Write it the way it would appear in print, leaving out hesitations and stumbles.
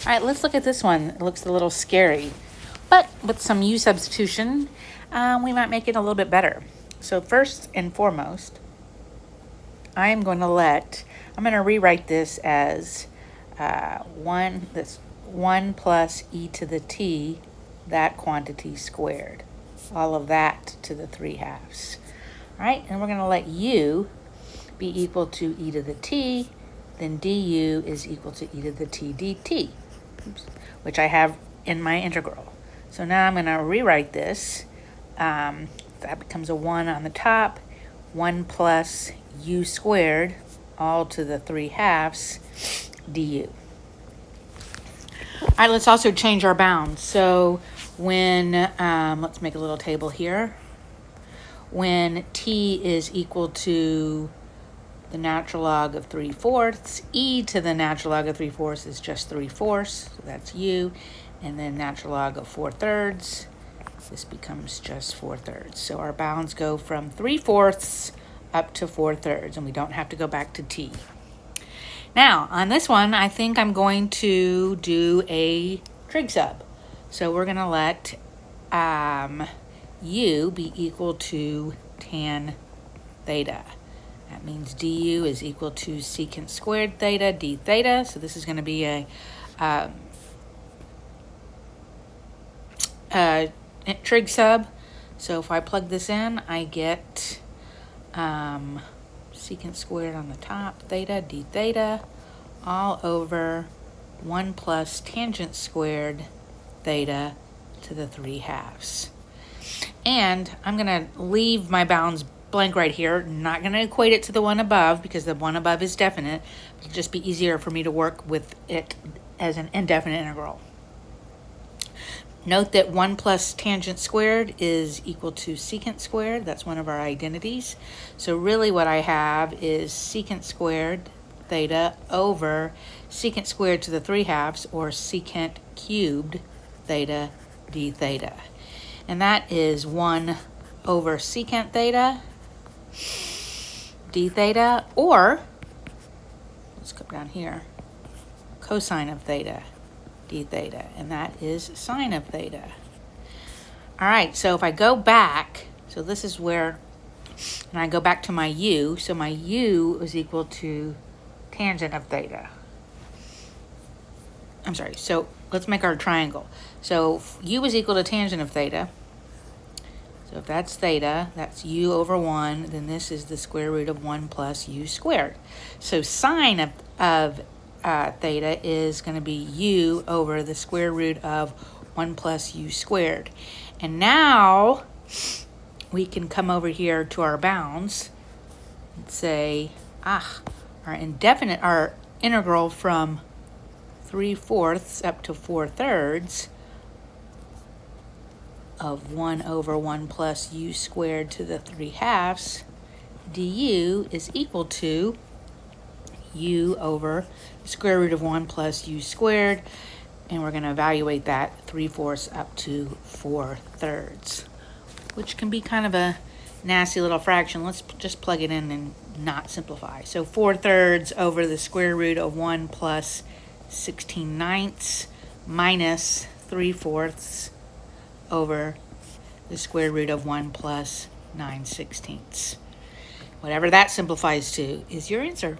All right, let's look at this one. It looks a little scary, but with some U substitution, we might make it a little bit better. So first and foremost, I'm going to rewrite this as 1 plus e to the t, that quantity squared. All of that to the 3/2. All right, and we're going to let u be equal to e to the t, then du is equal to e to the t dt, which I have in my integral. So now I'm going to rewrite this. That becomes a 1 on the top, 1 plus u squared, all to the 3/2 du. All right, let's also change our bounds. So when, let's make a little table here. When t is equal to the natural log of 3/4, e to the natural log of 3/4 is just 3/4, so that's u, and then natural log of 4/3, this becomes just 4/3. So our bounds go from 3/4 up to 4/3, and we don't have to go back to t. Now, on this one, I think I'm going to do a trig sub. So we're going to let u be equal to tan theta. That means du is equal to secant squared theta d theta. So this is going to be a trig sub. So if I plug this in, I get secant squared on the top, theta d theta, all over 1 plus tangent squared theta to the 3/2. And I'm going to leave my bounds blank right here. Not going to equate it to the one above because the one above is definite. It'll just be easier for me to work with it as an indefinite integral. Note that 1 plus tangent squared is equal to secant squared. That's one of our identities. So really what I have is secant squared theta over secant squared to the 3/2, or secant cubed theta d theta. And that is 1 over secant theta d theta, or, let's go down here, cosine of theta d theta, and that is sine of theta. All right, so if I go back, so this is where, and I go back to my u, so my u is equal to tangent of theta. I'm sorry, so let's make our triangle. So u is equal to tangent of theta. So if that's theta, that's u over 1, then this is the square root of 1 plus u squared. So sine of theta is going to be u over the square root of 1 plus u squared. And now we can come over here to our bounds and say, our integral from 3/4 up to 4/3 of 1 over 1 plus u squared to the 3/2 du is equal to u over the square root of 1 plus u squared, and we're going to evaluate that 3/4 up to 4/3, which can be kind of a nasty little fraction. Let's just plug it in and not simplify. So 4/3 over the square root of 1 plus 16/9 minus 3/4 over the square root of 1 plus 9/16. Whatever that simplifies to is your answer.